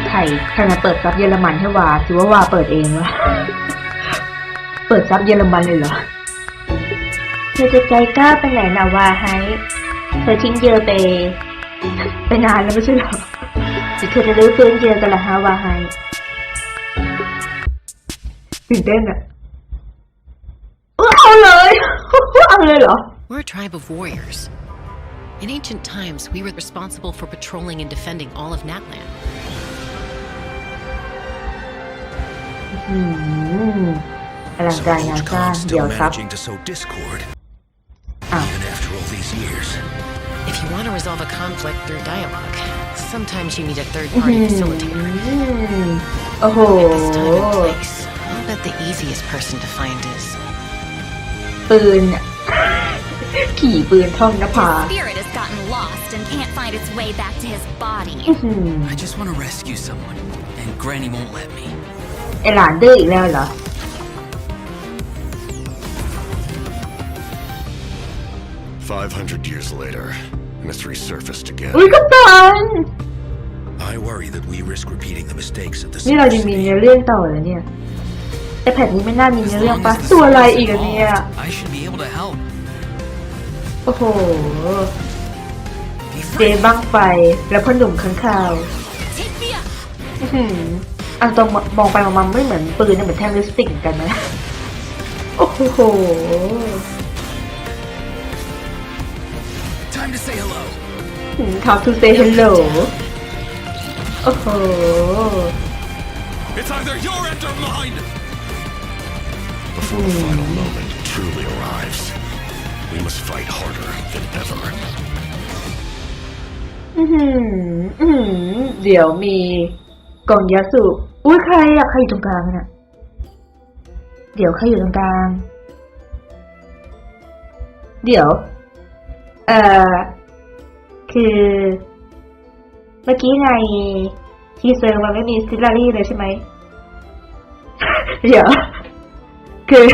ใครมาเปิดซับเยอรมันให้วาหรือว่าวาเปิดเองวะเปิดซับเยอรมันเลยเหรอเธอจะใจกล้าไปไหนนะวาไฮเธอทิ้งเยอไปนานแล้วไม่ใช่เหรอหรือเธอจะรื้อฟื้นเยอกันล่ะฮะวาไฮตื่นเต้นอะเอาเลยเอาเลยเหรอ We're a tribe of warriors. In ancient times, we were responsible for patrolling and defending all of Natlan. อลังการงานสร้างเดี๋ยวครับ If you want to resolve a conflict through dialogue, sometimes you need a third-party facilitator. โอ้โห At this time and place, I'll bet the easiest person to find is ปืนขี่ปืนท่องนภา His spirit has gotten lost and can't find its way back to his body. I just want to rescue someone, and Granny won't let me. ไอหลานดื้ออีกแล้วเหรอ 500 years later, and it's resurfaced again. อุ้ยกัปตัน I worry that we risk repeating the mistakes of the นี่เรายังมีเนื้อเรื่องต่อเลยเนี่ยแต่แผ่นนี้ไม่น่ามีเนื้อเรื่องปะตัวอะไรอีกอะเนี่ย I should be able to help. โอ้โหเจบ้างไฟแล้วพ่อหนุ่มข้างข่าวอันตรงมองไปมองมาไม่เหมือนปืนนะเหมือนแท่งลิปสติกกันนะโอ้โห Time to say hello. Time to say hello โอ้โห It's either your end or mine! Before the final moment truly arrives, we must fight harder than ever. เดี๋ยวมีกล่องยาสูบอุ้ยใครอะใครอยู่ตรงกลางน่ะเดี๋ยวใครอยู่ตรงกลางเดี๋ยวคือเมื่อกี้ในทีเซอร์มันไม่มีซิลลารี่เลยใช่ไหม เดี๋ยวคือ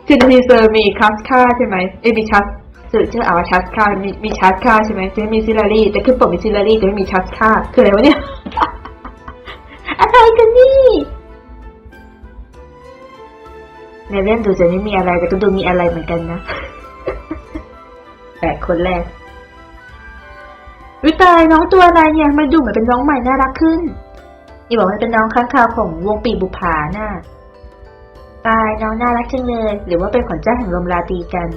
ในทีเซอร์มีคัสค่าใช่ไหมมีชัสชื่อชัสค่ามีชัสค่าใช่ไหมจะไม่มีซิลลารี่แต่ขึ้นปกมีซิลลารี่แต่ไม่มีชัสค่าคืออะไรวะเนี่ย อะไรกันนี่ในเรื่องดูจะไม่มีอะไรแต่ก็ดูมีอะไรเหมือนกันนะ แต่คนแรกวิตายน้องตัวอะไรเนี่ยมาดูเหมือนเป็นน้องใหม่น่ารักขึ้นนี่บอกว่าเป็นน้องข้างคาวของวงปีบุปผาน่ะตายน้องน่ารักจังเลยหรือว่าเป็นขวัญเจ้าแห่งลมราตรีกัน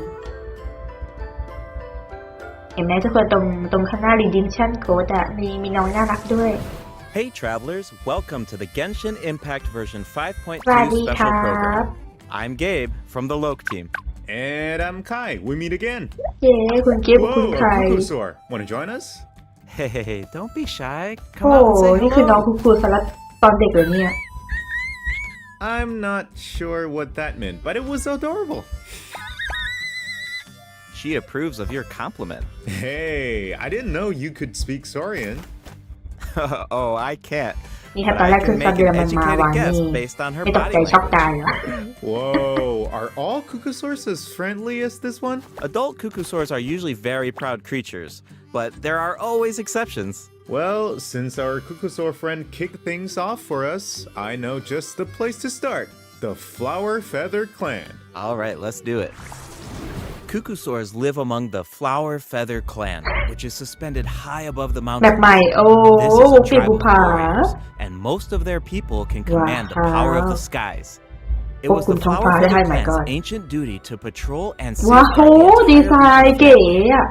เห็นไหมทุกคนตรงข้างหน้า Redemption Code อะมีน้องน่ารักด้วย Hey travelers, welcome to the Genshin Impact version 5.2 Swadee special krab. program. I'm Gabe from the Loke team. And I'm Kai. We meet again. เย้คุณเก็บคุณใคร Qucusauras. Want to join us? Hey, don't be shy. โอ้ Come out and say นี่คือน้อง hello. ครูสลัดตอนเด็กเลยเนี่ย I'm not sure what that meant, but it was adorable. She approves of your compliment. Hey, I didn't know you could speak Saurian. Oh, I can't. นี่ถ้า But ตอนแร I กขึ้ can นซับ make เยอร an มันมาวาง educated นี่ guess based on her ไม่ตก body ใจช็อก language. ตายเหรอ Whoa, are all Qucusauras as friendly as this one? Adult Qucusauras are usually very proud creatures, but there are always exceptions. Well, since our Qucusaur friend kicked things off for us, I know just the place to start. The Flower Feather Clan. All right, let's do it. Qucusauras live among the Flower Feather Clan, which is suspended high above the แบบ mountain. ใหม่โอ้ This ว is ง a ปี tribe บุ of ปผา warriors, and most of their people can command the power of the skies. It was the Flower Feather Clan's ancient duty to patrol and ว้าว safeguard the ดีไซ entire น์เก๋อะ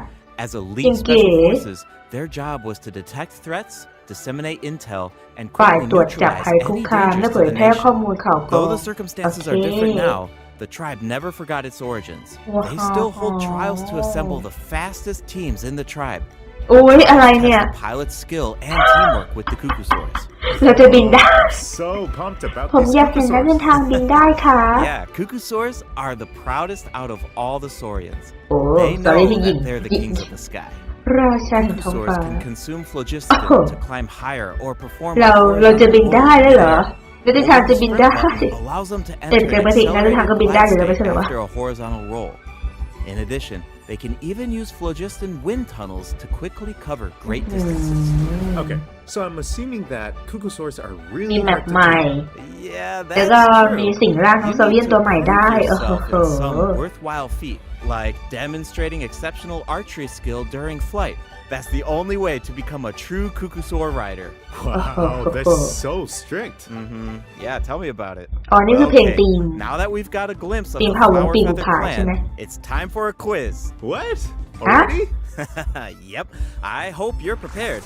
As elite special forces, their job was to detect threats, disseminate intel, and ฝ่าย quickly ตรวจจับ neutralize ภัยคุก any คามและ dangers เผ to ย the แพร่ข้อ nation. มูลข่าวกรอง Though the circumstances are different now, the tribe never forgot its origins. They still hold trials to assemble the fastest teams in the tribe. โอ้ยอะไรเนี่ย Test the pilot's skill and teamwork with the Qucusauras. เราจะบินได้ So pumped about ผม this อยากเห็นนักเดิน Qucusauras. ทางบินได้ค่ะ Yeah, Qucusauras are the proudest out of all the Saurians. โอ้ They ตอน know นี้ที่ยิง that they're the kings of the sky. ราชาแห่งท้องฟ้า Qucusauras can consume phlogiston to climb higher or perform เราจะบินได้เลยเหรอนักเดินทางจะบินได้ allows them to แต่ enter ปกตินักเดินทางก็บินได้อยู่แล้วไม่ใช่เหรอวะ after a horizontal roll. In addition, They can even use phlogiston wind tunnels to quickly cover great distances. Okay, so I'm assuming that Qucusauras are มี really แมป hard ใหม่ to Yeah, แล้วก็ that's มี true. สิ่งร่างของ You โซเวียน need ตัว to ใหม่ prove ได้ yourself in some โอ้โห worthwhile feat, like demonstrating exceptional archery skill during flight. That's the only way to become a true Qucusaur rider. Wow, that's so strict. Yeah, tell me about it. อ๋อนี่คือเพลง Okay, ธีม now that we've got a glimpse of ธี the มเผ่าวง Flower ปีก Feather ผาใช่ไหม Clan, it's time for a quiz. What? Already? Yep, I hope you're prepared.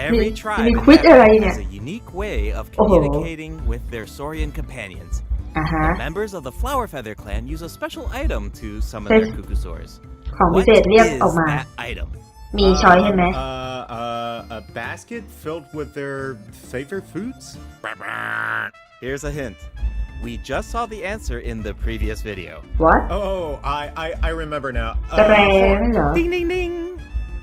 Every tribe มี in ควิซ that อะไร group เนี่ย has a unique way of โอ้โห communicating with their Saurian companions. อ่าฮะ Members of the Flower Feather Clan use a special item to summon Yes. their Qucusaurs. ของพิ What เศษเรียก is ออกมา that item? มีช้อยใช่ไหม A basket filled with their favorite foods? Here's a hint. We just saw the answer in the previous video. what Oh, I remember now. แตรนั่นเหรอ Ding ding ding!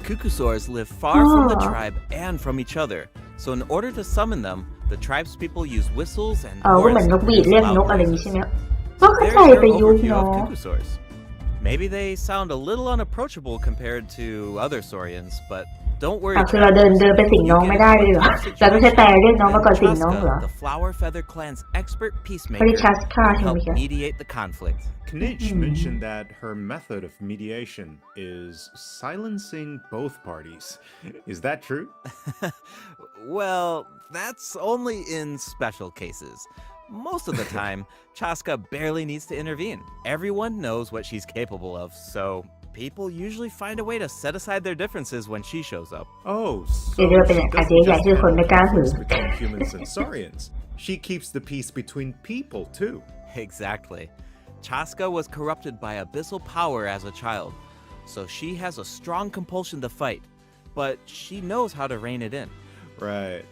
Cucusaurs live far from the Ah. tribe and from each other, so in order to summon them, the tribe's people use whistles and อ๋อก็เห horns มือนน to กหวีด produce เรียกน loud กอะไรอย่างนี้ noises. ใช่ไหมก็เข้า There's ใจ your ประยุกต์ overview เนาะ of Cucusaurs. Maybe they sound a little unapproachable compared to other Saurians, but don't worry. อ่ะคือเราเดินไปสิงน้องไม่ได้เลยเหรอเราต้องใช้แต่เรียกน้องมาก่อนสิงน้องเหรอ The Flower Feather Clan's expert เขาเรียก peacemaker Chasca ใช่ไหม helped คะ mediate the conflict. Knitch mentioned that her method of mediation is silencing both parties. Is that true? Well, that's only in special cases. Most of the time, Chasca barely needs to intervene. Everyone knows what she's capable of, so people usually find a way to set aside their differences when she shows up. Oh, so เดี๋ยวๆเป็น she อาจจะ doesn't อยาก just คือคนไม่กล้า handle หือ conflicts between humans and Saurians. She keeps the peace between people too. Exactly. Chasca was corrupted by abyssal power as a child, so she has a strong compulsion to fight, but she knows how to rein it in. Right.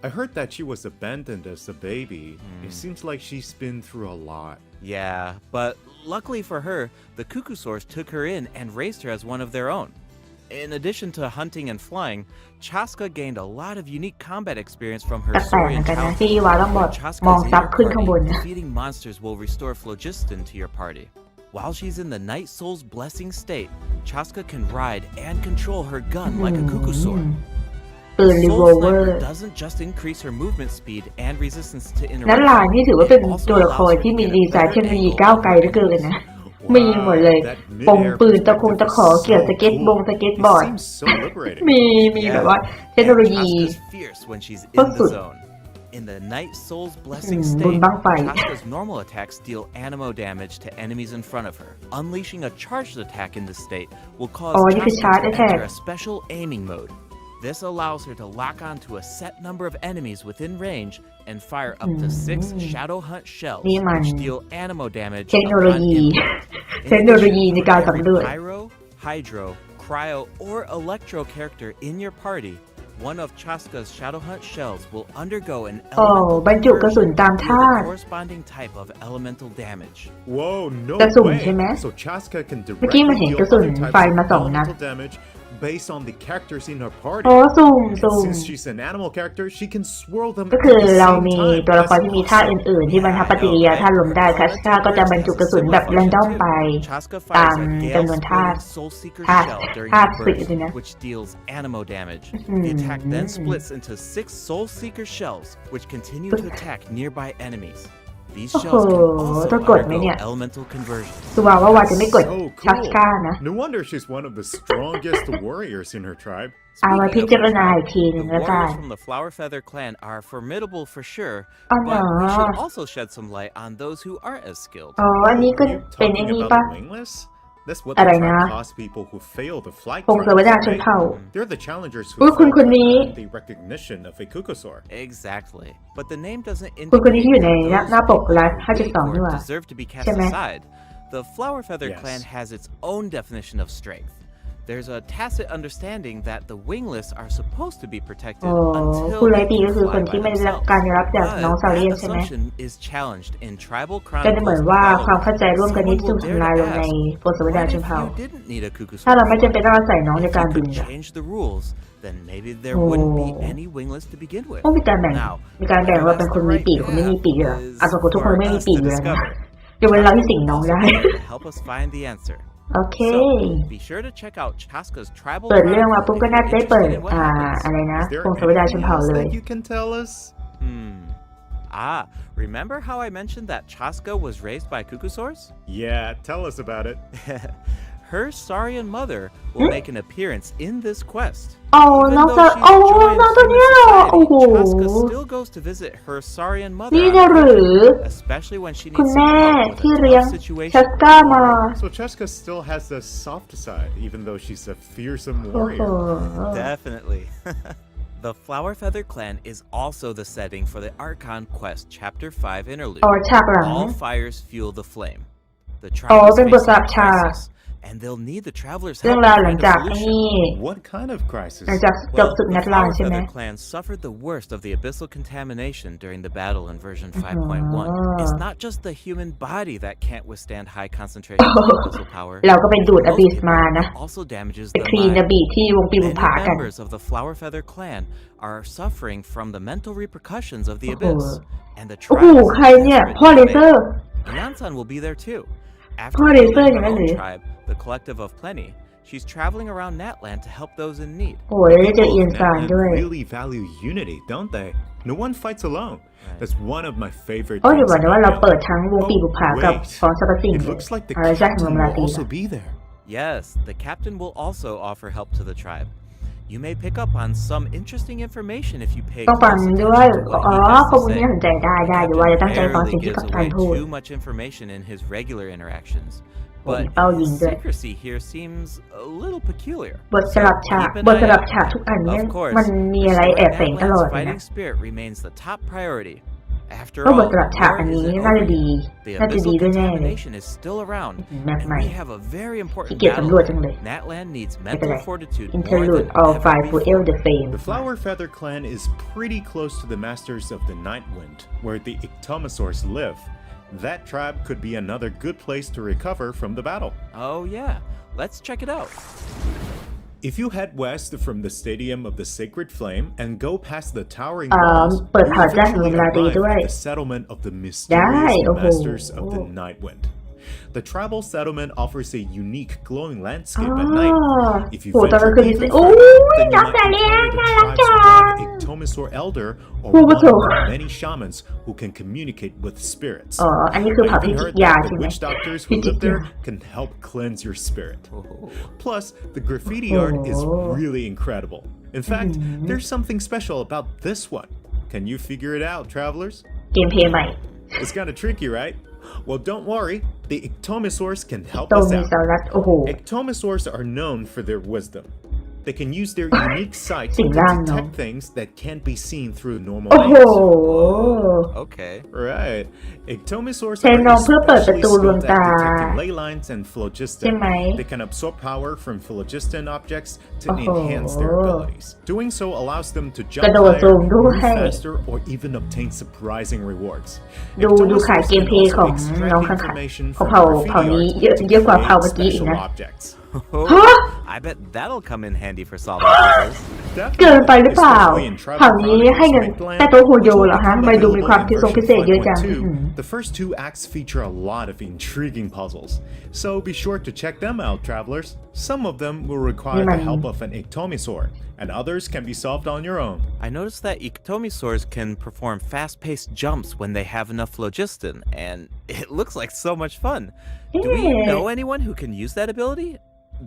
I heard that she was abandoned as a baby. It seems like she's been through a lot. Yeah, but luckily for her, the Qucusaurs took her in and raised her as one of their own. In addition to hunting and flying, Chasca gained a lot of unique combat experience from her แปลกๆเหมื Saurian อนกันนะ childhood. ที่วาต้องบอก When Chasca มอง is in ซับ your ขึ้นข้างบน party, นะ defeating monsters will restore phlogiston to your party. While she's in the Night Soul's blessing state, Chasca can ride and control her gun like a Qucusaur. ปืนรีโว Soul เวอร์ Sniper doesn't just increase her movement speed and resistance to นัท interruption. ลานนี่ถือว่าเป็น It also ตัวละคร allows her ที่ to มี get a ดีไซน์ better เทคโนโลยี angle ก้าว of ไกลเหลือเกินนะ มีหมดเลย that ปง mid-air ปืนตะคง perspective ตะขอ is เกี่ยว so สเก็ตบง cool. สเก็ต It บอร์ด seems so liberating. มีแบบว่าเทคโนโลยี Chasca's fierce when she's in the Perfect. zone. In the Night Soul's blessing บุญ state, บั้งไฟ Chasca's normal attacks deal animo damage to enemies in front of her. Unleashing a charged attack in this state will cause อ๋อนี่คือ Chasca charge to attack enter a special aiming mode. This allows her to lock onto a set number of enemies within range and fire up to 6 Shadow Hunt shells, นี่มัน which deal animo damage เทคโนโล upon ยี impact. เทคโนโลยีในการสำรวจ Pyro, Hydro, Cryo, or Electro character in your party, one of Chasca's Shadow Hunt shells will undergo an อ๋อ elemental บรรจุกระสุน conversion ตาม with ธา a ตุ corresponding type of elemental damage. Whoa, no กระสุน way. ใช่ไหม So Chasca can เมื่อกี้ directly มันเห็น deal กระสุน other types ไฟ of มาสองนัด elemental damage based on the characters in her party. โอ้สุ่ม And สุ่ม since she's an animal character, she can swirl them ก็ at คือ the เรา same มี time. ตัวละคร That's ที่มีท่า awesome. อื่นๆ ที่บรรทัดปฏิกิริยาท่าลมได้คัสกาก็จะบรรจุกระสุนแบบแรนดอมไป Chasca ตาม fires a จำนวนธาตุ Gale Soul Seeker ธาตุ shell during ธาตุ the ฝึก burst, เลยนะ which deals animo damage. The attack then splits into 6 Soul Seeker shells, which continue to attack nearby enemies. These shells can also ต้องกดไหมเนี่ย undergo elemental conversion. คือว่าวาจะไม่กด So ชัส cool. กานะ No wonder she's one of the strongest warriors in her tribe. เอามา Speaking พิ of จารณา her อีกทีห tribe, นึ่ง the แล้วกัน warriors from the Flower Feather Clan are formidable for sure, Oh, but we no. should also shed some light on those who aren't as skilled. อ๋อ อันนี้ก็ You เป็นไอ้ talking นี่ about ปะ the wingless? That's what อะไร the นะ tribe calls people who fail the flight พงศาวดาร trials, ชน right? เผ่า They're the challengers อุ๊ย who คุณ fail คนนี้ to earn the recognition of a Qucusaur. Exactly. But the name doesn't คุณคนนี้ indicate ที่อยู่ใน that หน้า those ปก people ไลฟ์ who weak 52 นี่ or หว่า deserve to be cast ใช่ไหม aside. The Flower Feather Yes. Clan has its own definition of strength. There's a tacit understanding that the wingless are supposed to be protected อ๋อ until ผู้ไร้ they ปี can ก็คือ fly คน by ที่ไม่ได้รับ themselves. การยอมรับจาก But น้องซาเรียน that ใช่ไหม assumption is challenged in tribal ก็จะเหมือน chronicles ว่า of ความเข้าใจ biology. ร่วมกันนี้ Someone ถูก will ทำลาย dare ล to งใน ask, โพสต์วดา what ชน if เผ่า you didn't need a ถ้า Qucusauras? เราไม่จำเป็นต้องอาศัยน้องใน If การ you บิน could ล่ะ change the rules, then maybe there wouldn't be any wingless to begin with. ต้องมีการแบ่ง Now, มีการแบ่งว่าเป็นคนมีปีกคนไม่มีปีกเหรออ่ะสมมติทุกคนไม่มีปีกอยู่แล้วนะยกเว้นเราที่สิงน้องได้ help us find the answer. โอเค So, be sure to check out Chasca's tribal เปิดเรื่องมาปุ๊บก็น่าจะได้เปิด interested in what happens. อะไรนะ Is there พงศาวดารชน anything เผ่า else เลย that you can tell us? Remember how I mentioned that Chasca was raised by Qucusauras? Yeah, tell us about it. Her Saurian mother will make an appearance in this quest. อ๋อ Even น้อง though จะ she's อ๋อ joined น้องตัว human เนี้ยเหรอ โอ้โห society, Chasca still goes to visit her Saurian mother นี่ on นะหรือ occasion, especially when she คุณ needs แม่ some help ที่ with a เลี้ยง tough ชัส situation. ก้ามา So Chasca still has the soft side, even though she's a fearsome โอ้โห warrior. Definitely. The Flower Feather Clan is also the setting for the Archon Quest Chapter 5 interlude. อ๋อฉากหลัง All fires fuel the flame. The อ๋อ tribe is เป็นบท facing สลับ a ฉาก crisis, and they'll need the travelers' เรื่อง help ราว to หลัง find จาก a ไอ้ solution. นี่ What kind of crisis? หลังจากจบ Well, ศึก the นัดลาน Flower ใช่ไหม Feather Clan suffered the worst of the abyssal contamination during the battle in version 5.1. It's not just the human body that can't withstand high concentrations of abyssal power. เราก็ไปดูดอ Most บิส people, มานะ it also damages ไป the คลีนอ mind. บิที่วงปีบุ Many ผากัน members of the Flower Feather Clan are suffering from the mental repercussions of the โอ้โห abyss, and the โอ้โห tribe is ใครเนี่ย desperate พ่อ to เล make เซอร์ Yansan will be there too. After พ่อเลเซอร์ building อย่าง her นั้นห own รือ tribe, the Collective of Plenty, she's traveling around Natlan to help those in need. โอ้ยได้เจอ People เอียน of ซาน Natlan ด้วย really value unity, don't they? No one fights alone. That's one of my favorite โอ้เดี๋ยว things ก่อนนะว่า about เราเปิด Natlan. ทั้งวงปีบุผา Oh, กับ wait. ของสรรพสิ่ง It เลย looks like the อะไรใช่ของ captain ลา will ตี also be there. Yes, the captain will also offer help to the tribe. You may pick up on some interesting information if you pay ต้องฟัง close ด้วย attention to อ๋อ what he has ข้อ to มูลที่ say. น่าสนใจได้ The ได้เดี๋ยวว่า captain จะตั้งใจฟัง rarely สิ่งที่ gives กัปตัน away พูด too much information in his regular interactions, โอ้ but มีเป้ายิง his ด้วย secrecy here seems a little peculiar. บทสลับฉาก Keep an บทส eye ลับ out. ฉากทุกอันเนี่ย Of course, มันมีอะไรแอบแฝงตลอด Natlan's เลยนะ fighting spirit remains the top priority. After ก็บ all, ทสลับฉาก war อันนี้ isn't น่าจะ over ดี yet. The น่าจะดี abyssal ด้วยแน่เลย contamination is still around, แมป and ใหม่ we have a very ขี้ important เกียจสำรวจ battle. จังเลย Natlan needs ไม่เป็นไร mental fortitude more Interlude than all ever five fuel before. the flame The Flower Feather Clan is pretty close to the Masters of the Night Wind, where the Iktomisauras live. That tribe could be another good place to recover from the battle. Oh yeah, let's check it out. If you head west from the Stadium of the Sacred Flame and go past the towering เอ่อ walls, เปิด you ข่าวแจ้งถึง eventually เวลาดี arrive ด้วย at the settlement of the ได้ mysterious โอ้โห Masters of the Night Wind. The tribal settlement offers a unique glowing landscape at night. If you โหตอนกลาง venture คืนนี่ even สิโอ้ further, ย then น้อ you งแต่ might เลี้ยง encounter น่า the รัก tribes จัง of Iktomisaur Elder or Who one was of who? the many shamans who can communicate with spirits. อ๋อ อันนี้คือ I เผ่าพิ even จิ heard กยา that ใช่ the ไหม witch doctors พิ who จิก live ยา there can help cleanse your spirit. Plus, the graffiti art is really incredible. In fact, there's something special about this one. Can you figure it out, travelers? เกมเพลย์ใหม่ It's kind of tricky, right? Well, don't worry. The Iktomisauras can help โต us มี out. สารัสโอ้โห Iktomisauras are known for their wisdom. They can use their unique sight to สิ่งล่างเนอะ detect things that can't be seen through normal โอ้โห eyes. Okay. Right. Iktomisauras ใช้น้องเพื่อเปิดประ especially ตูดวง skilled ตา at detecting ley lines and ใช่ไหม phlogiston. They can absorb power from phlogiston objects to enhance their abilities. Doing so allows them to ก jump ระโดด higher, สูงด้ว move ย faster, or even obtain surprising rewards. ดูขายเกมเพลย์ของน้องข้างๆของเผ่านี้เยอะกว่าเผ่าเมื่อกี้อีกนะ objects. I bet that'll come in handy for solving puzzles. เกินไปหรือเปล่าเผ่านี้ให้เงินแต่ตัวโฮโยเหรอฮะไม่ดูมีความพิเศษเยอะจัง The first two acts feature a lot of intriguing puzzles, so be sure to check them out, travelers. Some of them will require the help of an Iktomisaur, and others can be solved on your own. I noticed that Iktomisaurs can perform fast-paced jumps when they have enough phlogiston, and it looks like so much fun. Do we know anyone who can use that ability?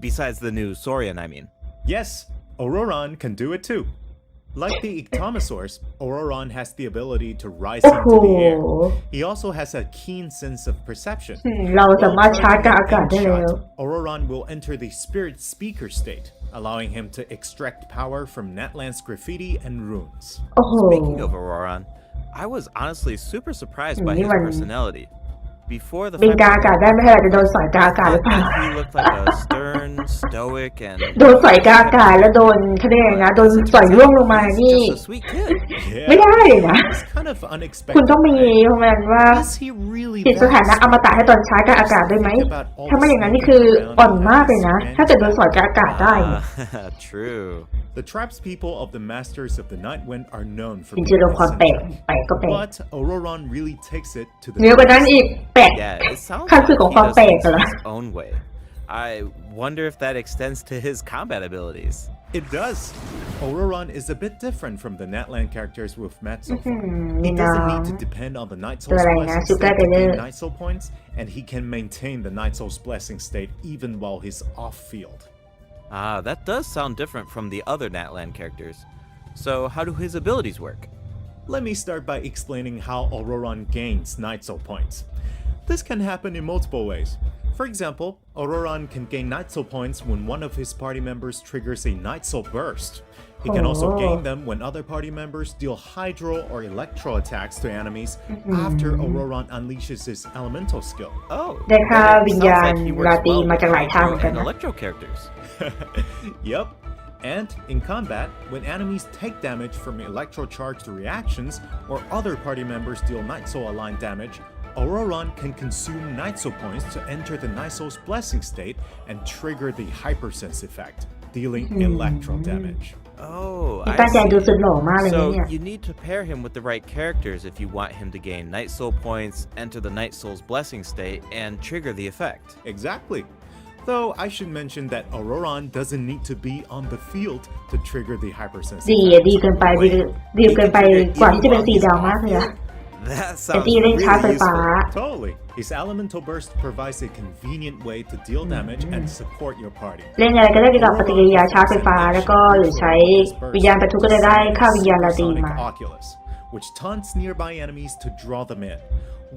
Besides the new Saurian, I mean. Yes, Ororon can do it too. Like the Iktomisaurs, Ororon has the ability to rise into the air. He also has a keen sense of perception. เราสามารถชาร์จกับอากาศได้แล้ว Ororon will enter the spirit speaker state, allowing him to extract power from Natlan's graffiti and runes. โอ้โห Speaking of Ororon, I was honestly super surprised by his personality. Before the บินกลางอากาศได้ไม่ใช่เหรอจะโดนสอยกลางอากาศหรือเปล่า he looked like a stern, stoic, and โดนสอยกลางอากาศแล้วโดนเขาเรียกไงนะโดนสอยร่วงลงมานี่ just a sweet kid. ไม่ได้เลยนะ It's kind of unexpected. คุณต้องมีประมาณว่า Is he really ติดสถานะอมตะให้ตอนใช้กลางอากาศด้วยไหมถ้าไม่อย่างนั้นนี่คืออ่อนมากเลยนะถ้าเกิดโดนสอยกลางอากาศได้ True. The tribes people of the Masters of the Night Wind are known for จริ being งๆเราความแปลก eccentric. แปลกก็แปลก But Ororon really takes it to the เหนือกว่านั้นอีกแปลก Yeah, it sounds ขั้น like สุดของ he ความ does แปลก things เหรอ his own way. I wonder if that extends to his combat abilities. It does. Ororon is a bit different from the Natlan characters we've met so far. He นี่น้อ doesn't ง need to depend on the Night ตัว Soul's อะไรนะ blessing ซูก้า state เท to เลอ gain ร์ Night Soul points, and he can maintain the Night Soul's blessing state even while he's off-field. Ah, that does sound different from the other Natlan characters. So how do his abilities work? Let me start by explaining how Ororon gains Night Soul points. This can happen in multiple ways. For example, Ororon can gain Night Soul points when one of his party members triggers a Night Soul burst. He can also gain them when other party members deal hydro or electro attacks to enemies after Ororon unleashes his elemental skill. Oh, ได้ค่า then it วิญ sounds ญาณ like he รา works ตรี well มา with จากหลายทางเหมื hydro อนกัน and นะ electro characters. Yup. And in combat, when enemies take damage from electro-charged reactions or other party members deal Night Soul aligned damage, Ororon can consume Night Soul points to enter the Night Soul's blessing state and trigger the Hypersense effect, dealing electro damage. Oh, นี่ I ตั้งใจดู see. สุดหล่อมากเลยนะ So เนี่ย you need to pair him with the right characters if you want him to gain Night Soul points, enter the Night Soul's blessing state, and trigger the effect. Exactly. Though I should mention that Ororon doesn't need to be on the field to trigger the Hypersense ดี effect. ดีเกินไปดีเกินไปกว่าที่จะเป็นสีดาวมากเลยอะ That แต่ sounds ดีเล่น really ชาร์จไฟฟ้า useful. Totally. His elemental burst provides a convenient way to deal damage and support your party. เล่นอะไรก็ได้เกี่ยวกับปฏิกิริยาชาร์จไฟฟ้าแล้วก็หรือใช้วิญญาณประทุก็ได้ค่าวิญญาณราตรี Sonic มา Oculus, which taunts nearby enemies to draw them in.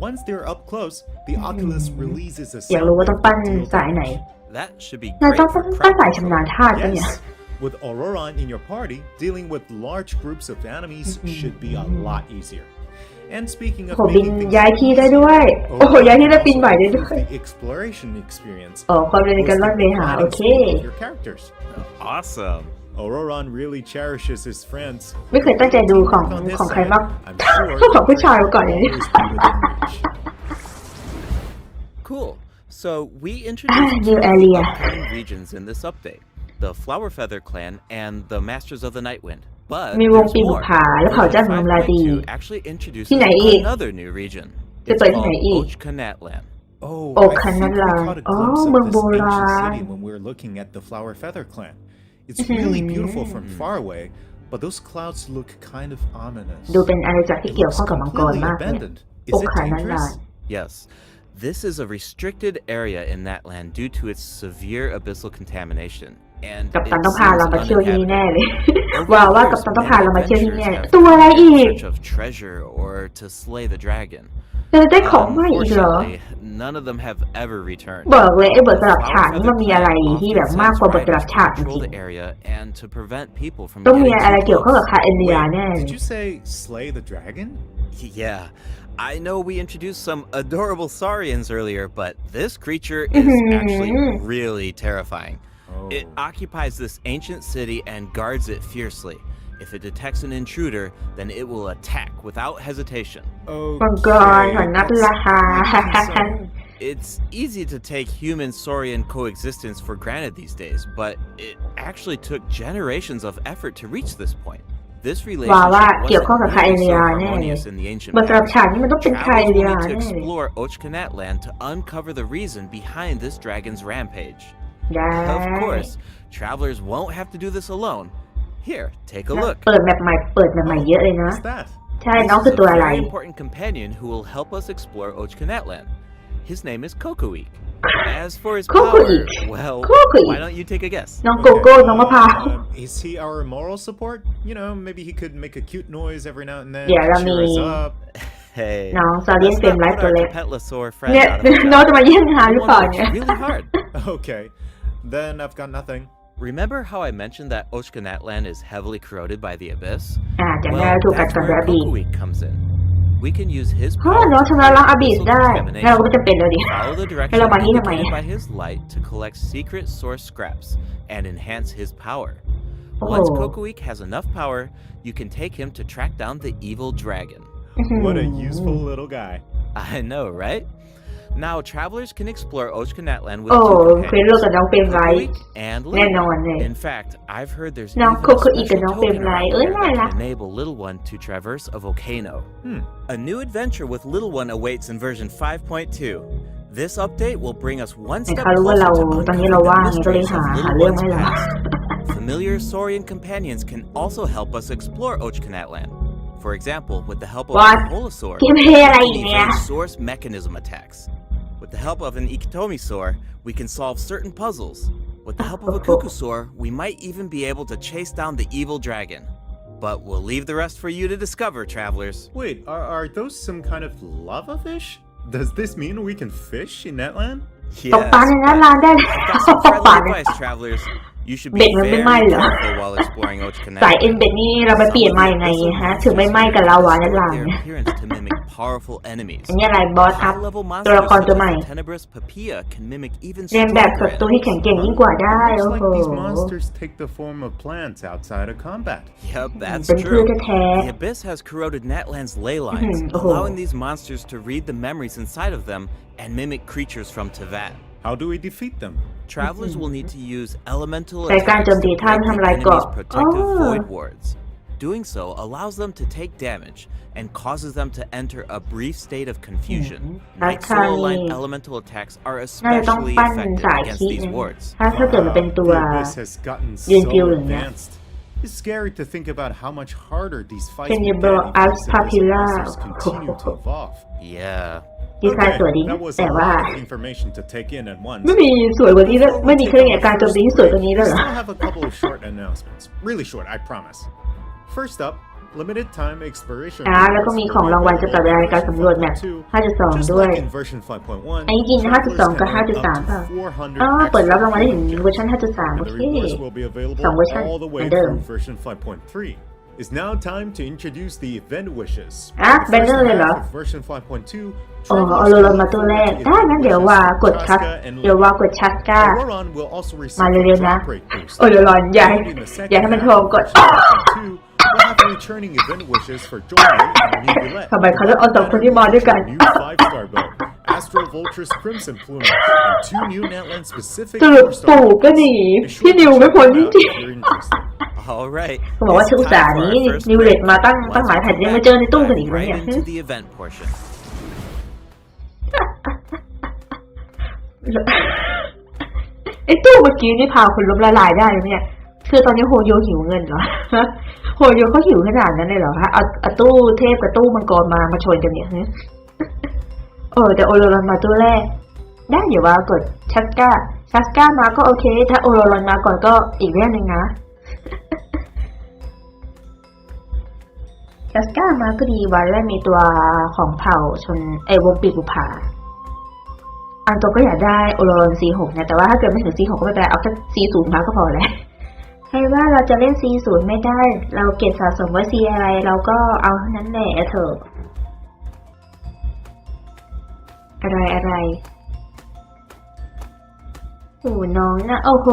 Once they're up close, the Oculus releases a อยากรู้ว่าต้องปั้น deal สายไหน damage. That should be เรา great ต้อง for ปั้น crowd สายชำนาญ control. ธาตุปะเนี่ย Yes, with Ororon in your party, dealing with large groups of enemies should be a lot easier. And speaking of โหบิน making things ย้ายที่ได้ด้วย โอ้โห ย้ายที่ได้ปีนใหม่ได้ด้วย the exploration experience อ๋อความเร็วในการล่อนเวหา โอเค with your characters. Awesome. Ororon really cherishes his friends. ไม่เคยตั้งใจดูของใครมาก I'm sure ของผู้ชายมาก่อนอย่างนี้ always be within reach. Cool. So we introduced New two area. upcoming regions in this update: the Flower Feather Clan and the Masters of the Nightwind. But มีวง there's ปีบุ more. ผาและเผ่าเจ้าของราตรี 5.2 actually introduces ที่ไหนอีก another new region. จะ It's เปิดที่ไหน called อีก Ochkanatlan. Oh, Oh, I think we Kanala. caught a Oh, glimpse of this Mangbola. ancient city when we were looking at the Flower Feather Clan. It's really beautiful from far away, but those clouds look kind of ominous. ดูเป็นอาณาจักรที่ It เกี่ยว looks ข้องกับมังกร completely มากเลย abandoned. โอ Is it คานันลา dangerous? Yes. This is a restricted area in Natlan due to its severe abyssal contamination. And กัป it ตันต้องพาเรา seems มาเที่ยวที่นี่ uninhabited. แน่เลย Over ว้าว the ว่า years, กัปตันต้องพา many เรามาเที่ยวที่ adventurers นี่ have ตัวอะไร gone อี in ก search of treasure or to slay the dragon. เราจะได้ของใหม่อีกเหรอ Unfortunately, none of them have ever returned. บอกเลยไอ้บทสลับฉากนี่มันมีอะไรที่แบบมากกว่าบทสลับฉากจ Control ริง the area and to prevent people from ๆต้องมี getting อะไร too เกี่ยวข้องกับ close. คาเอเนียแน่เลย Did you say slay the dragon? Yeah, I know we introduced some adorable Saurians earlier, but this creature is actually really terrifying. Oh. It occupies this ancient city and guards it fiercely. If it detects an intruder, then it will attack without hesitation. มังกรของนับราคา It's easy to take human-Saurian coexistence for granted these days, but it actually took generations of effort to reach this point. This ว่า relationship เกี่ยวข้องกับ wasn't คาเอ nearly เนีย so แน่เลย harmonious in the ancient บทสลับ past. ฉากนี่มันต้องเป็นคาเอ Travelers เนีย will need to แน่เลย explore Ochkanatlan to uncover the reason behind this dragon's rampage. ได้ Of course, travelers won't have to do this alone. Here, take a look. เปิดแบบใหม่เยอะเลยนะ What's that? ใช่ This น้อง is คือ a ตัวอะไร very important companion who will help us explore Ochkanatlan. His name is Cocouik. As for his power, Cocouik. well, Cocouik. why don't you take a guess? น้องโกโก้น้องมะพร้าว Is he our moral support? You know, maybe he could make a cute noise every now and then. Yeah, I cheer us mean- up. Hey, น้องซาเลียน let's เฟรม not ไลฟ์ put ตัว our เล็ก Capetlosaur friend เนี่ย out of a น้อง job. จะมาแย่งงานหรือ He เปล่า works เนี่ย really hard. Okay, then I've got nothing. Remember how I mentioned that Ochkanatlan is heavily corroded by the abyss? จำได้ถูกกัด that's ก่อน where ระบี Cocouik comes in. We can use his เฮ้ย power น้อง to ชำระล้าง break อาบิส abyssal ได้งั้นเราก็ไม่ contamination. จำเป็นเลยดิ Follow the ให้เรา direction มาที่ทำไม indicated by his light to collect secret source scraps and enhance his power. Oh. Once Cocouik has enough power, you can take him to track down the evil dragon. What a useful little guy. I know, right? Now, travelers can explore Ochkanatlan with โอ้ two เฟรนโล companions, กับน้องเฟรมไลท์ Cocouik and แน่น Little อนเลย One. In fact, I've heard there's น้อง even โค a โคอีกับ special น้องเฟรม token ไลท์ around เอ้ย there น่า that รัก can enable Little One to traverse a volcano. A new adventure with Little One awaits in version 5.2. This update will bring us one แต่ step เขารู้ว่า closer เรา to ตอนนี้เรา uncovering ว่าง the ก็เลย mysteries หา of เรื่อง Little ให้ One's เรา past. Familiar Saurian companions can also help us explore Ochkanatlan. For example, with the help of What? a Holosaur, เกมเพลย์อะไร we อีก can เนี่ย evade source mechanism attacks. With the help of an Iktomisauras, we can solve certain puzzles. With the help of a Qucusauras, we might even be able to chase down the evil dragon. But we'll leave the rest for you to discover, travelers. Wait, are those some kind of lava fish? Does this mean we can fish in Natlan? ตกปลาในนั้นร้านได้ I've got some ตกปลา friendly ใน advice, travelers. You should be เบ็ดมันไม่ very ไหม้เหรอ careful while exploring สายเอ็น Ochkanatlan. เบ็ดนี่เราไปเปลี่ยนมายังไงฮะ ถึงไม่ไหม้กับลาวาในหลัง Their appearance to mimic powerful enemies. อันนี้อะไรบอสอัพ High-level ตัวละคร monsters ตัว such ใหม่ as Tenebrous Papilla can mimic even เรียนแบบศัต stronger รูที่แข็ง enemies. เก่งยิ่งกว่าได้ โอ้ Looks โห like these monsters take the form of plants outside of combat. Yep, that's เป็นพืช true. แท้ The Abyss has corroded Natlan's ley lines, oh. allowing these monsters to read the memories inside of them and mimic creatures from Tevat. How do we defeat them? Travelers will need to use elemental ใช้การ attacks โจมตี to ท่าน break the ทำลายเกราะ enemy's protective อ๋อ void wards. Doing so allows them to take damage and causes them to enter a brief state of confusion. Night Soul-aligned นี่ elemental attacks are น่าจะต้อง especially ปั้น effective สาย against คิด these นะ wards. ถ้าเกิดมันเป็นตัว The abyss has gotten so ยืนฟิวอย่างเงี้ย advanced. It's scary to think about how much harder these fights Can you will blow get if us these abyss popular? monsters continue to evolve. Yeah. ดีไซน์สวยดี that was แต่ a ว่า lot of information to take in at once. ไม่มีสวยกว่านี้แล้วไม่มีเครื่องการโจมตีที่สวยกว่านี้แล้ว We เหรอ still have a couple of short announcements. Really short, I promise. First up, limited time exploration. แล้วก็มีของรางวัลสำหรับการสำรวจแมป 5.2 ด้วย Just like in version 5.1, อันนี้จริง 5.2 กับ 5.3 ป่ะ อ๋อ เปิดรับรางวัลได้ถึงเวอร์ชัน 5.3 โอ and เค the rewards will be available 2 เวอร์ชัน all the เหมื way อนเดิม through version 5.3. It's now time to introduce the event wishes. อ่ะ The first แบนเนอร์เลยเหรอ half of version 5.2, อ๋อ travelers เอาโรลอนมาตัวแรก ได้งั้นเดี๋ยวว่ากดชัส Chasca and เดี๋ยวว่ากดชัสก้า Ororon will also มา receive เร็ว a ๆนะ drop rate boost. โอ้โรลอนอย่าให้ In the second อย่าให้มัน half โทร of กด version 5.2, we'll have returning event wishes for Joy and New Roulette. ทำไมเขาเลือกเอาสองคนที่มาด้วยกัน New 5-star bow, Astro Vulture's Crimson Plumage, and 2 new Natlan specific สรุป 4-star ปู่ก็หนี bows. Be พี่ sure นิว to ไม่ check พ้น them จ out ริง if you're interested. All right. เขาบอกว่า It's ชื่ออุตสาห์ time for นี้ our first นิวเลต break. มาตั้งหลายแผ่นยังมาเจอในตู้กันอีกแล้ว Right เนี่ย into the event portion. ไอ้ตู้เมื่อกี้นี่พาคนล้มละลายได้เลยเนี่ย คือตอนนี้โฮโยหิวเงินเหรอ โฮโยเขาหิวขนาดนั้นเลยเหรอฮะเอาตู้เทพกับตู้มังกรมาชนกันเนี่ย แต่โอโรรอนมาตู้แรก ได้เดี๋ยวว่ากดชัสก้ามาก็โอเค ถ้าโอโรรอนมาก่อนก็อีกเรื่องหนึ่งนะ ชัสก้ามาก็ดีวันแรกมีตัวของเผ่าชนวงปีกบุพาอันตัวก็อยากได้โอโรรอน C6 นะแต่ว่าถ้าเกิดไม่ถึง C6 ก็ไม่เป็นไรเอาแค่ C0 มาก็พอแล้วใครว่าเราจะเล่น C0 ไม่ได้เราเก็บสะสมไว้ C อะไรเราก็เอาเท่านั้นแหละเถอะอะไรโอ้น้องนะโอ้โห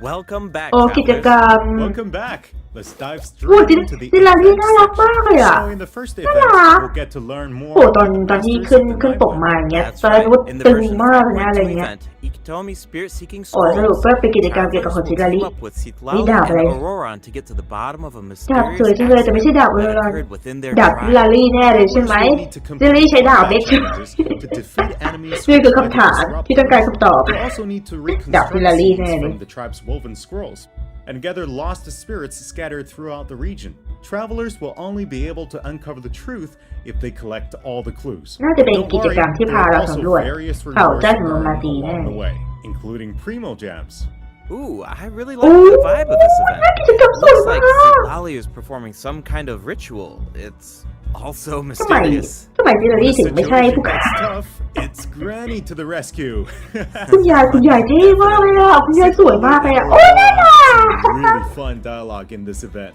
Welcome back, โอ้กิจกร travelers. รม Welcome back. Let's dive โอ้ straight จิ into the ลาลี่ event น่ารักมากเลยอ่ะ So in the first น่า event, รัก we'll get to learn more โอ้ตอน about the ตอนที่ masters ขึ้น of the ปก night มา world. อย่างเงี้ย That's ตอนแรก right. ว่า In the ตึง version มากเลยนะอะไร 5.2 เงี้ย event, Iktomi Spirit-Seeking โอ้สรุป Scrolls. ก็เป็นกิจกรรมเกี่ยวกับ Travelers คน will จิลา team ลี่ up with นี่ Citlalli ดาบอะไร and Ororon to get to the bottom of a ดาบ mysterious สวยจังเลยแต่ไม่ใช่ดาบโอโร accident รอน that occurred within their ดาบจิลา tribe. ลี่แน่เลยใช่ไหม Travelers will need to จิลาลี่ complete ใช้ดาบ combat เล็ก challenges to defeat enemies นี่คือ by คำถาม disrupting ที่ต้องการคำตอบ They'll also need to ดาบจิ reconstruct ลาลี่ scenes แน่เลย from the tribe's woven scrolls and gather lost spirits scattered throughout the region. Travelers will only be able to uncover the truth if they collect all the clues. น่าจะเป็น Don't กิจ worry, กรรมที่ there พา are เรา also สำรวจ various เผ่า rewards เจ้า to หนู earn มาตีแน่ along the way, including Primogams. Ooh, I really like the vibe of this event. กิจกรรมสวย Looks มา like ก Citlalli is performing some kind of ritual. It's also ทำไม mysterious. จิลา When ลี่ the ถึงไม่ใช่ situation ผู้กล้า gets tough, it's Granny to the rescue. คุณยายเท่มากเลยอ่ะคุณยายสวยมากเลยอ่ะโอ้ยน่ารัก Some really fun dialogue in this event.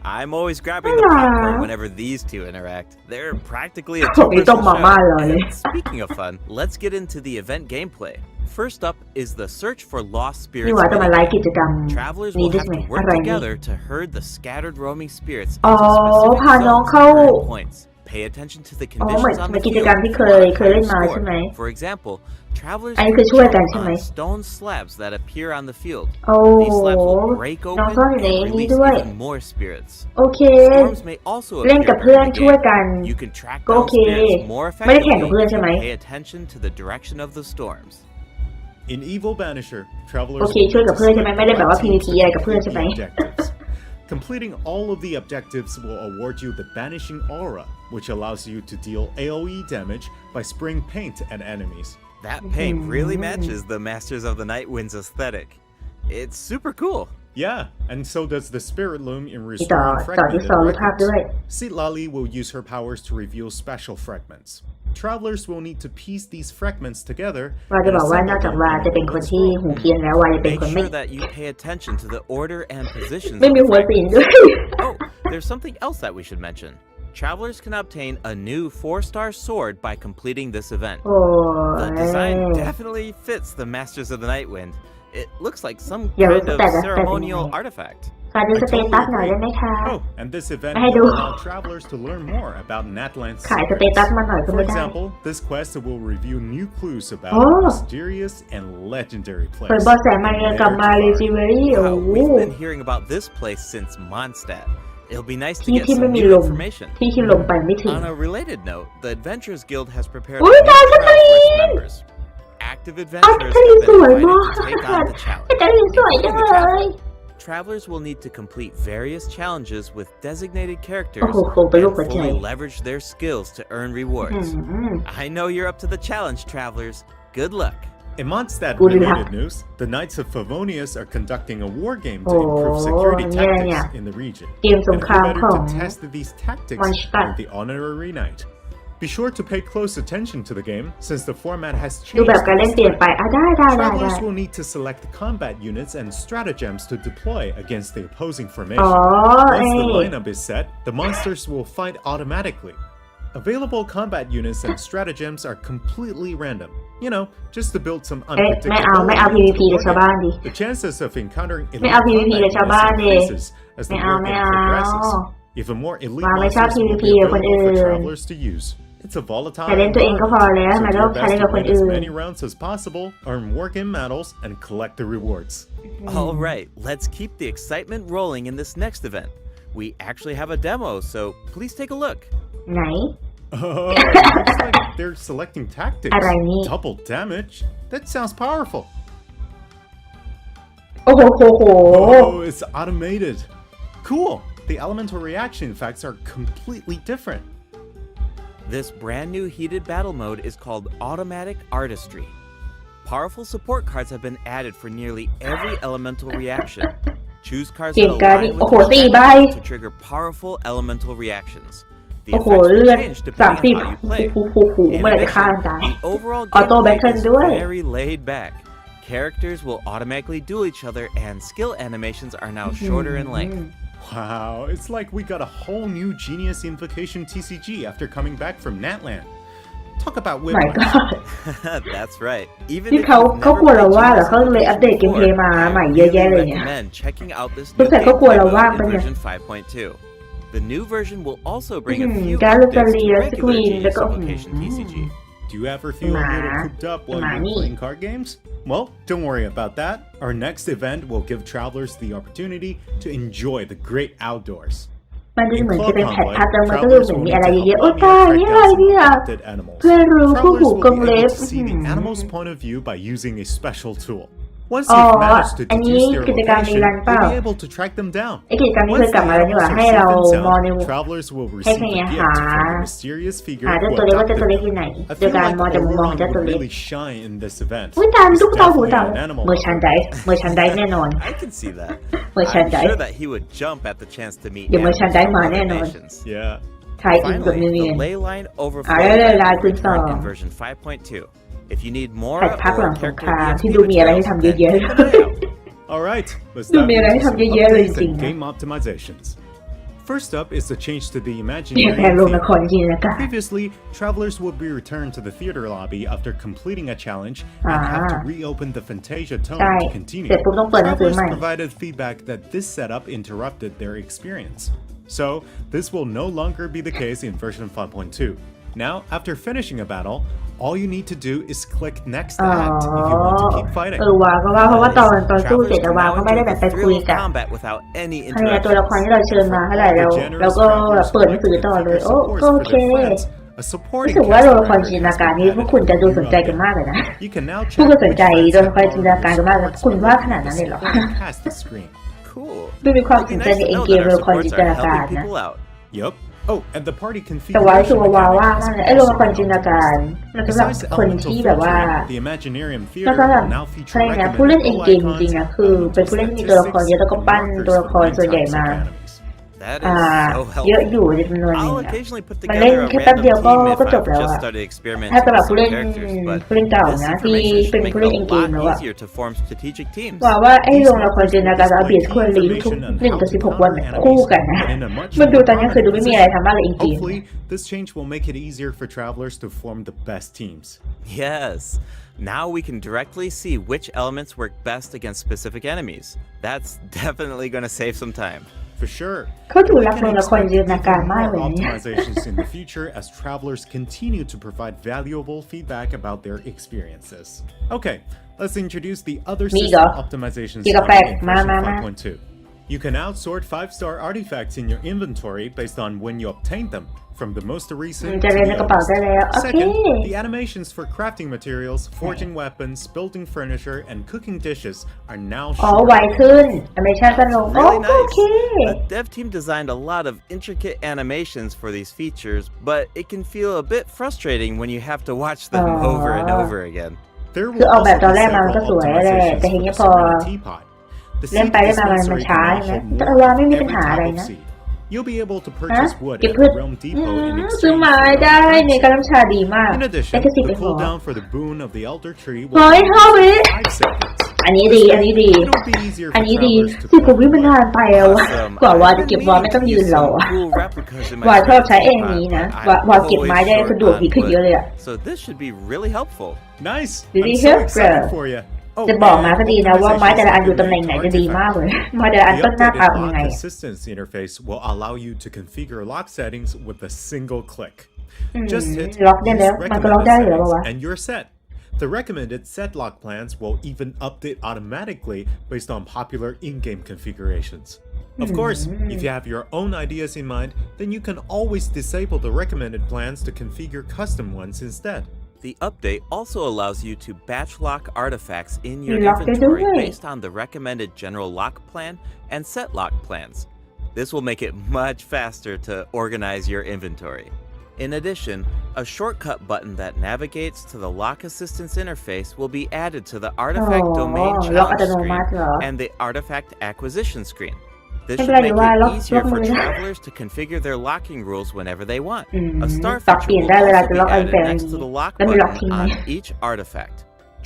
I'm always grabbing the popcorn whenever these two interact. They're practically a ผมนี่ two-person ต้องมาม่า show. เลย And speaking of fun, let's get into the event gameplay. First up is the search for lost นี่ spirits. ว่าจะมาไลฟ์กิจกรรม Travelers นี้ will ด้วย have ไหม to อะ work ไรนี่ together to herd the scattered roaming spirits อ๋อ into specific พาน้อง zones เข้า and points. pay attention to the อ๋อเหมือน conditions on เหมือ the นกิจกรรม field ที่ to เคย modify เล่น your มาใช่ไหม score. For example, travelers อันนี้ can คือช่วยกัน jump ใช่ไหม on stone slabs that appear on the field. โอ้ These slabs will break น้อง open ซ่อนอยู่ใน and นี้ release ด้วย even more spirits. โอเค Storms may also เล่น appear กับเพื่อน during the ช่วย game. กัน You can track ก็โอ down เค spirits more ไม่ได้แข่งกับ effectively เพื่อนใช่ไหม and pay attention to the direction of the storms. In Evil Banisher, travelers โอเคช่วยกับเพื่อนใช่ไหมไม่ได้แบบว่า PVP อะไรกับเพื่อนใช่ไหม objectives. Completing all of the objectives will award you the Banishing Aura, which allows you to deal AoE damage by spraying paint at enemies. That paint really matches the Masters of the Nightwind's aesthetic. It's super cool. Yeah, and so does the Spirit Loom in ต่อ restoring ต่อที่ fragmented สองรูปภาพด้วย records. Sitlali will use her powers to reveal special fragments. Travelers will need to piece these fragments together ว่าจะ and บอกว่านอก assemble จาก them ว่า in จะเป็น a คนที่ scroll. หูเพี้ยนแล้วว่าจะเป็น Make คนไม่ sure that you pay attention to the order and positions ไม่มี of หัวศีล fragments. ด้วย Oh, there's something else that we should mention. Travelers can obtain a new 4-star sword by completing this event. โอ้ The ย design definitely fits the Masters of the Nightwind. It looks like some Yeah, kind of that's- ceremonial that's- artifact. ขอดู I สเต totally ตัสหน่อยได้ agree. ไหมคะ Oh, and this event I do. will allow travelers to learn more about Natlan's ขายสเต secrets. ตัสมาหน่อยก็ For ไม่ได้ example, this quest will reveal new clues about Oh. mysterious and legendary เปิด places. บอสแสมาเรียกลับมาเลยจิเวอรี่โอ้ Wow, โห we've been hearing about this place since Mondstadt. It'll be nice to ที่ get ที่ไม่ some มี new ลม information. ที่ลมไปไม่ถึง On a related note, the Adventurers Guild has prepared Ui, a new tao trial rất for its là members. Active อ้าว adventurers จะ have ลิน been สวย invited มาก to take on the จะ challenge. ลินสวยจัง including เล the ย challenge. Travelers will need to complete various challenges with designated characters Oh, oh, and look at fully that. leverage their skills to earn rewards. อืม I know you're up to the challenge, travelers. Good luck. In Mondstadt Good luck. related news, the Knights of Favonius are conducting a war game to Oh, improve security yeah, tactics yeah. in the region. เกมสง And คราม who better ของ to test these tactics Mondstadt. than the honorary knight? Be sure to pay close attention to the game since the format has ดู changed. แบบการเล่น this เปลี่ยน time. ไปได้ได้ Travelers will need to select combat units and stratagems to deploy against the opposing อ๋ formation. อ Once the เอ้ย lineup is set, the monsters will fight automatically. Available combat units and stratagems are completely random. You know, just to build some เอ๊ะไม่เอา ไม่เอา unpredictability PVP กับชาวบ้านดิ The chances of encountering ไม่ elite เอา PVP combat กับชาวบ้าน units ดิ increases as the ไม่เอา war ไม่ game เอา progresses. Even more elite ว่าไม่ชอบ monsters will PVP be กับคน available อื่ for น travelers to use. It's a volatile แต่เล่นตัวเองก็พอแล้ว so ทำไม do ต้อง your ใช้เล่น best กับ to คน win as อื่น many rounds as possible, earn war game medals, and collect the rewards. All right, let's keep the excitement rolling in this next event. We actually have a demo, so please take a look. ไหน Oh, looks like they're selecting tactics. อะไรนี่ Double damage? That sounds powerful. โอ้โหโหโห Oh, it's automated. Cool. The elemental reaction effects are completely different. This brand new heated battle mode is called Automatic Artistry. Powerful support cards have been added for nearly every elemental reaction. Choose cards that เก่งการ align โอ้ with โห your สี่ใบ strategy to trigger powerful elemental reactions. The โอ้โห effects เลื will อด change 30 depending on how you play. หู In เมื่อไหร่จะฆ่า addition, กันตาย the overall Auto gameplay battle is ด้วย very laid back. Characters will automatically duel each other, and skill animations are now shorter in length. Wow, it's like we got a whole new Genius Invocation TCG after coming back from Natlan. Talk about my whiplash. god That's right. Even นี่ if เขา you've เขา never กลัวเรา played ว่าเหรอ Genius เขาเลยอัปเดตเกมเพล before, ย์มา I ใหม่เยอะแยะ really เลยเนี่ย recommend checking out this สง new สัยเขากลัว gameplay เราว่าง mode ปะ in เนี่ย version 5.2. The new version will also bring a few การ updates จะ to เลีย regular สกรีน แล้ว Genius ก็ Invocation TCG. Do you ever feel a little Nah. cooped up while Nah, you're me. playing card games? Well, don't worry about that. Our next event will give travelers the opportunity to enjoy the great outdoors. มันจะ In เหมือน Club จะเป็นแพท Convoy, ทับแล้วมันก็คือ travelers เหมือน will มี need อะไร to เยอะ help ๆโอ้ mommy ตาย track นี่ down อะไร some เนี่ย adopted animals. เพื่อนรู้คู่ Travelers หู will กรง be เล็บ able to see the animal's point of view by using a special tool. Once อ๋อ you've managed to อันนี้ deduce their กิจกรรม location, นี้รันเปล่า you'll be able to track them down. ไอกิจกรรมนี้เค Once ยกลับ the มาแล้วนี่หว่า animals ให้ are เรา safe and มองใน sound, travelers will ให้ receive ใคร a หา gift from the mysterious figure หาเจ้า who ตัวเล็กว่า adopted เจ้าตัวเล็ก them. อยู่ไหน I โดย feel การ like มองจากมุมมอง Ororon เจ้าตัว would เล็ก really shine in this event. อุ้ยตาม He's ตุ๊กตาหู definitely เต่า an animal เมอร์ชันไดส์แน่นอน I can see that. I'm Merchandise. sure that he would jump at the chance to meet Yung animals merchandise from mo, other ano? nations. Yeah. ไทยอินกับ Finally, นิวเนีย the น ley line overflow Ah, ley line will kun return sa- in version 5.2. If you need more แผ่นพักหลัง or สงค character ราม EXP ที่ดูมีอะไรให้ materials, ทำเย then อะ keep an eye out. All right, let's Dude, dive may I into have some your yellow updates thing, and ah? game optimizations. First up is the change to the ๆ imaginary แผ่นลง theme. ละครจริงนะกะ Previously, travelers would be returned to the theater lobby after completing a challenge and have to reopen the Fantasia tone ใช่ to continue. เสร็จปุ๊บต้องเปิดหนังสือ Travelers ใหม่ provided feedback that this setup interrupted their experience. So, this will no longer be the case in version 5.2. Now, after finishing a battle, all you need to do is click next อ๋อ act if you want to keep fighting. วาก็ว่าเพราะว่าตอนสู้เสร็จ Travelers วา can ก็ now ไม่ได้ enjoy แบบไป the คุย thrill of กับ combat without any ภรรยาตัวละคร interruptions. ที่เราเชิญมาเท่าไหร่แล้วก็เปิดหนังสือต่อเลยโอเค A รู้ supporting สึกว่า cast ตัวละคร member จินตนาการนี้พวกคุณจะดูสนใจกันมากเลยนะ You can now พวก check คุณสน which ใจ friends ตัวละคร have จินตนาการกันมากนะคุณว่าขนาดนั้นเลยเหรอ supporting cast the screen. Cool. ดูมีความส It'd be นใจ nice ใน to เอ็น know เกม that ตัว our ละครจิน supports ต are นาการ helping นะ people out. Yup. Oh, and the party แต่ว่ารู้สึก configuration ว่าวาว่าง mechanics มากเลยไอ้ตัวละครจินตนาการมันสำหรับ Besides คน elemental ที่แบบว่า filtering, the Imaginarium แล้ว Theater ก็แบบ will now ใคร feature นะผู้เล่นเอ็น recommended เกม all จริงๆนะ icons, คือเป็นผู้เล่นที่มีตัวละครเยอะแล้วก็ปั้น statistics, ตัวละคร and ส่วนใหญ่ types of มา enemies. That อ่า is so เยอะ helpful. อยู่ในจำนวนหนึ่ง I'll อะ occasionally put มันเล่น together a แค่แป๊บ random เดียวก็ team if ก็จบ I've แล้ว just อะ started experimenting ถ้าสำหรับ with ผู้ some เล่น characters, but ผู้เล่นเก่า this นะที่ information เป็น should make ผู้ it เล่น a เอ็นเกม lot แล้วอะ easier to form strategic teams. ว่าว่าไอ้โรงละครจินตนาการอาเบียสควรรีทุก1 กับ 16 วันคู่กันนะมันดูตอนนี้คือดูไม่มีอะไรทำมากเลยเอ็นเกม Hopefully, this change will make it easier for travelers to form the best teams. Yes. Now we can directly see which elements work best against specific enemies. That's definitely going to save some time. For sure. เขาดูรัก We โรง can ละคร expect จินตนาการ even มาก more เลยเนี่ย optimizations in the future as travelers continue to provide valuable feedback about their experiences. Okay, let's introduce the other Me system go. optimizations Pick a starting pack. in Ma, version ma, ma. 5.2. You can now sort 5-star artifacts in your inventory based on when you obtained them, from the most recent จะ to เรียนใน the กระเป๋า oldest. ได้แล้วโอเค Second, the animations for crafting materials, forging weapons, building furniture, and cooking dishes are now อ๋อ shorter. ไวขึ้นแอนิเมชั่นสั้นลง Really โอเค nice. The dev team designed a lot of intricate animations for these features, but it can feel a bit frustrating when you have to watch them over and over again. There คือ will ออกแบบ also ตอน be แรกมามันก็ several สวยแหละ optimizations แต่ที for นี้ the พอ Saurian teapot. The เล่น seed ไปเล่นมามัน dispensary ช้า can ใช่ now ไหม hold แต่ more ว่า of ไม่มีปัญ every หาอะไร type of นะ seed. You'll be able to ฮะ purchase wood เก็บ at พืช the Realm Depot in ซื้อ exchange ไม้ for ได้ your ใน goods. การน้ำชาดีมาก In ได้ addition, แค่10 the เองเหรอ cooldown for the boon of the Elder Tree เฮ้ย will 5 วิ 5 seconds. อันนี้ดี อันนี้ดี It'll be easier อัน for นี้ดี travelers to 10 กว่าวิ collect มัน wood. นานไปอะวะ Awesome. กว่าว่า I've จะ been เก็บวอลไม่ meaning ต้อง to ยืน use รอ some อะ cool replicas in my วาชอบ friend's ใช้เอง teapot, นี้นะ but วา I'm วาเก็บไม้ always ได้ short สะดวก on ดีขึ้นเยอะ wood. เลยอะ So this should be really helpful. Nice. Did I'm you so hear, excited bro? for you. จะบอกมาก็ดีนะว่าไม้แต่ละอันอยู่ตำแหน่งไหนจะดีมากเลยไม้แต่ละอัน The ต้องหน้าตา updated เป็นยังไง lock อะ assistance interface will allow you to configure lock settings with a single click. Just hit ล็อกได้แล้ว use มันก็ล็อกได้อยู่แล้ว recommended ปะวะ settings and you're set. The recommended set lock plans will even update automatically based on popular in-game configurations. Of course, if you have your own ideas in mind, then you can always disable the recommended plans to configure custom ones instead. The update also allows you to batch lock artifacts in your Lock it inventory away. based on the recommended general lock plan and set lock plans. This will make it much faster to organize your inventory. In addition, a shortcut button that navigates to the lock assistance interface will be added to the artifact domain ล็อกอั challenge ตโนมัติ screen เหรอ and the artifact acquisition screen. This ไม่ should เป็นไร make หรือว่า it ล็อก easier มื for อนะ travelers to configure their locking rules whenever they want. A star ปรับเป feature ลี่ยน will ได้เวลา also จะ be ล็อกอะไร added แบบ next นี้ to the lock แล้วมีล็อก button ทิ้งไหม on each artifact.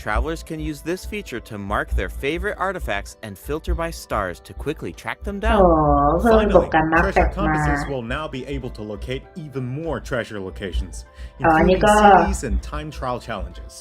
Travelers can use this feature to mark their favorite artifacts and filter by stars to quickly track them โอ้ down. เพิ่มระบบ Finally, การมาร์คแฟ treasure กมา compasses will now be able to locate even more treasure locations, อันนี้ including ก็ series and time trial challenges.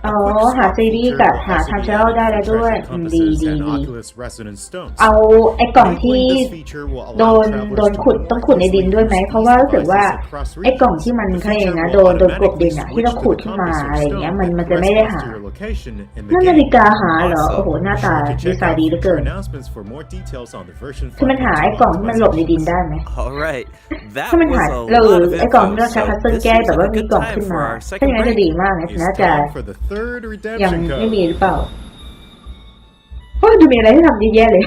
อ๋ A อ quick หา swap ซีรีส์ feature กับ will หา also ทำ be เชล added ได้ to แล้วด้วย treasure ดี compasses ดี and ดี Oculus resonance stones. เอาไอ้กล่องที่ Enabling this feature will โด allow น travelers to ขุด more ต้องขุดในดิน easily ด้วยไหม use เพราะว่า these รู้สึกว่า devices across ไอ้กล่อง regions. ที่มัน The เขาเอง feature นะ will โดนกลบดิน automatically อะที่เรา switch ขุ to ด the ขึ้นมา compass อะไร or อย่างเงี้ย stone มัน that จะไม่ได้หา corresponds to your location in the นั่นนา game. ฬิกาหาเหรอ โอ้โห หน้า Be ตา sure to ดี check ไซน์ out ดีเหลือ future เกิน announcements for more details on the version คือมันหาไอ้ 5.2 กล่องที่มันหลบในดินได้ไหม All right, that ถ้ามัน was หา a เรา lot of ไอ้กล่อง info, ที่เราใช้ so พัซเซิล this แก้ seems แบบว่า like a มี good กล่อง time ขึ้น for มา our ถ้าอ second ย่างนั้นจะ break. ดีมากนะ It's น่าจะ time for the third ยัง redemption ไม่มี code. หรือเปล่าโอ้ยดูมีอะไรให้ทำเยอะแยะเลย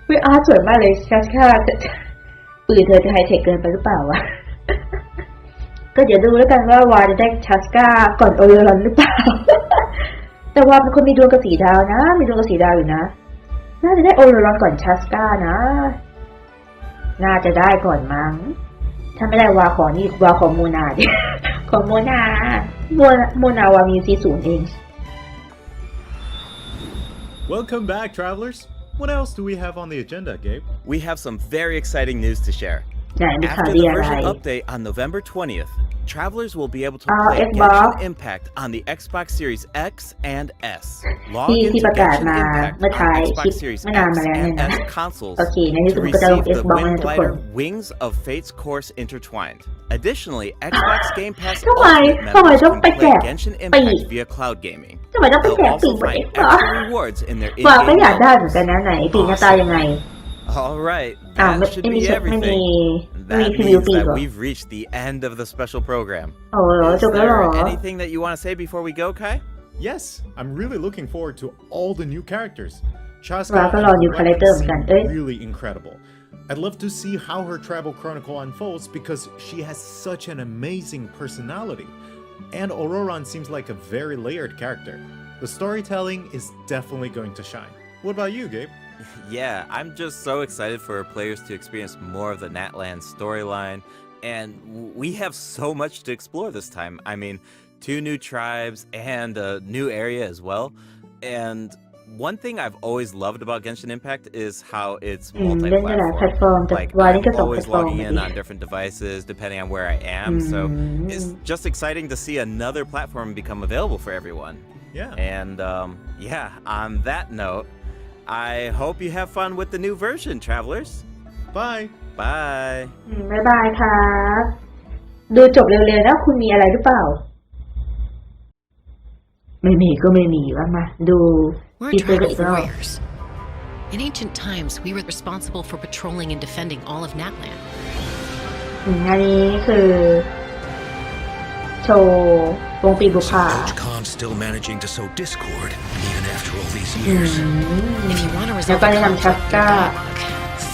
วิอาร์ตสวยมากเลยชัชค่าปืนเธอจะไฮเทคเกินไปหรือเปล่าวะ ก็เดี๋ยวดูแล้วกันว่าวาจะได้ชัสกาก่อนโอโรรอนหรือเปล่า แต่ว่าเป็นคนมีดวงกระสีดาวนะ มีดวงกระสีดาวอยู่นะ น่าจะได้โอโรรอนก่อนชัสกานะ น่าจะได้ก่อนมั้ง ถ้าไม่ได้วาขอนี่วาขอโมนาดิ ขอโมนาโมนาวามีซีศูนย์เอง Welcome back, travelers. What else do we have on the agenda, Gabe? We have some very exciting news to share. ไหนมีข่าว After ดี the อะไร version update on November 20th, travelers will be able to Oh, play Xbox. Genshin Impact on the Xbox Series X and S. Log ที่ into ประกาศ Genshin มา Impact เมื่อท้าย on คลิป Xbox Series ไม่นาน X มาแล้วเนี่ย and นะ S consoles โอเคในที่ to สุดก็จะลง receive the Xbox นะ Wind ทุกคน Glider Wings of Fate's Course Intertwined. Additionally, Xbox Game Pass ทำไม Ultimate ทำไม members ต้อง can ไปแจ play ก Genshin ปีก Impact via cloud gaming. ทำไมต้องไปแจ They'll กปี also กไป find เหรอ extra rewards in their ว่าก็ in-game อยากได้ mode. เหมือนกันนะไหนปีกหน้าตายังไง All right, อ่า that ไม่ should ไม่มี be ไม่มี everything. ไม่มี That พรีวิว means ปีก that เหรอ we've reached the end of the special program. โอ้โห Is จบแล้วเหรอ there anything that you want to say before we go, Kai? Yes, I'm really looking forward to all the new characters. ว่า Chasca ก็รอ new character เหมือนกัน เอ้ย really incredible. I'd love to see how her travel chronicle unfolds because she has such an amazing personality. And Ororon seems like a very layered character. The storytelling is definitely going to shine. What about you, Gabe? Yeah, I'm just so excited for players to experience more of the Natlan storyline, and we have so much to explore this time. I mean, 2 new tribes and a new area as well. And one thing I've always loved about Genshin Impact is how it's เล่นได้หลายแพลตฟอร์ม multi-platform. แต่ Like วานี่ก็ I'm สองแพล always ตฟอร์ม logging เล in ย on different devices depending on where I am. So it's just exciting to see another platform become available for everyone. Yeah. And yeah, on that note, I hope you have fun with the new version, travelers. Bye. Bye. บ๊ายบายครับ ดูจบเร็วๆนะคุณมีอะไรหรือเปล่า ไม่มีก็ไม่มีว่ามา ดู We're ที a เซอร์ tribe กันอี of กรอบ warriors. In ancient times, we were responsible for patrolling and defending all of Natlan. อันนี้คือ โชว์วงปีบุพา Ochkan still managing to sow discord even after all these years. If you want to แล้ว resolve ก็ a แนะนำ conflict through ชัสก้า dialogue,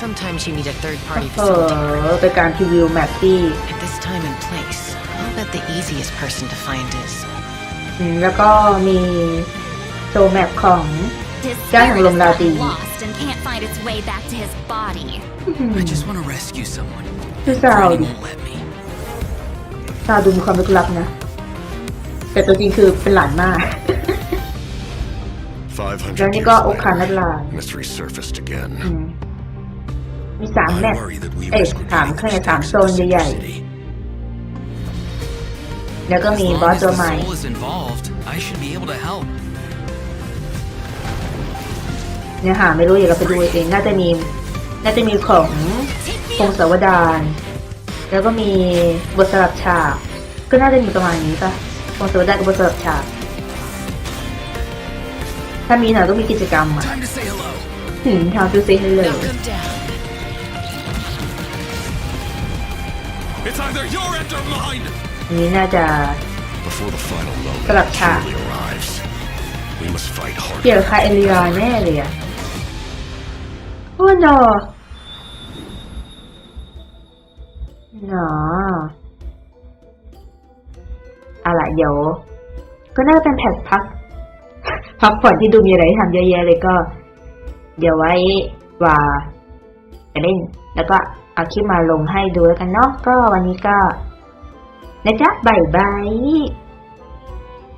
sometimes you need a third-party เอ facilitator. อเป็นการพรีวิวแมปที่ At this time and place, I'll bet the easiest person to find is แล้วก็มีโชว์แมปของ His Gang spirit Lom has Lati. gotten lost and can't find its way back to his body. I just want to rescue someone. คือ and ซาว Granny ดิ won't let me. ซาวดูมีความลึกลับนะ แต่ตัวจริงคือเป็นหลานมาก แล้ว 500 นี่ years ก็โอคานัตลา later, mystery surfaced again. มี3แม I ป worry that we เอ้ย risk 3 repeating ข้างใน the 3 mistakes โซ of น the ใหญ่ City. ๆ แล้วก็มี As บอ long ส as ตัว the ใหม่ soul is involved, I should be able to help. เนี่ยหาไม่รู้เดี๋ยวเราไปดูเองน่าจะมีของพงศาวดารแล้วก็มีบทสลับฉากก็น่าจะมีประมาณนี้ป่ะพงศาวดารกับบทสลับฉากถ้ามีหน่อยก็มีกิจกรรมอ่ะ Time to say hello. ทางดูซิให้เลย now come down. It's either your end or mine! นี้น่าจะ Before the final moment Kalap ka. truly arrives, we must fight เกี่ยว harder. กับคาเอเลียแน่เลยอ่ะโอ้หนออะไรเดี๋ยวก็น่าจะเป็นแผ่นพักผ่อนที่ดูมีอะไรให้ทำเยอะแยะเลยก็ เดี๋ยวไว้ว่าไปเล่นแล้วก็เอาคลิปมาลงให้ดูแล้วกันเนาะก็วันนี้ก็นะจ๊ะบายบาย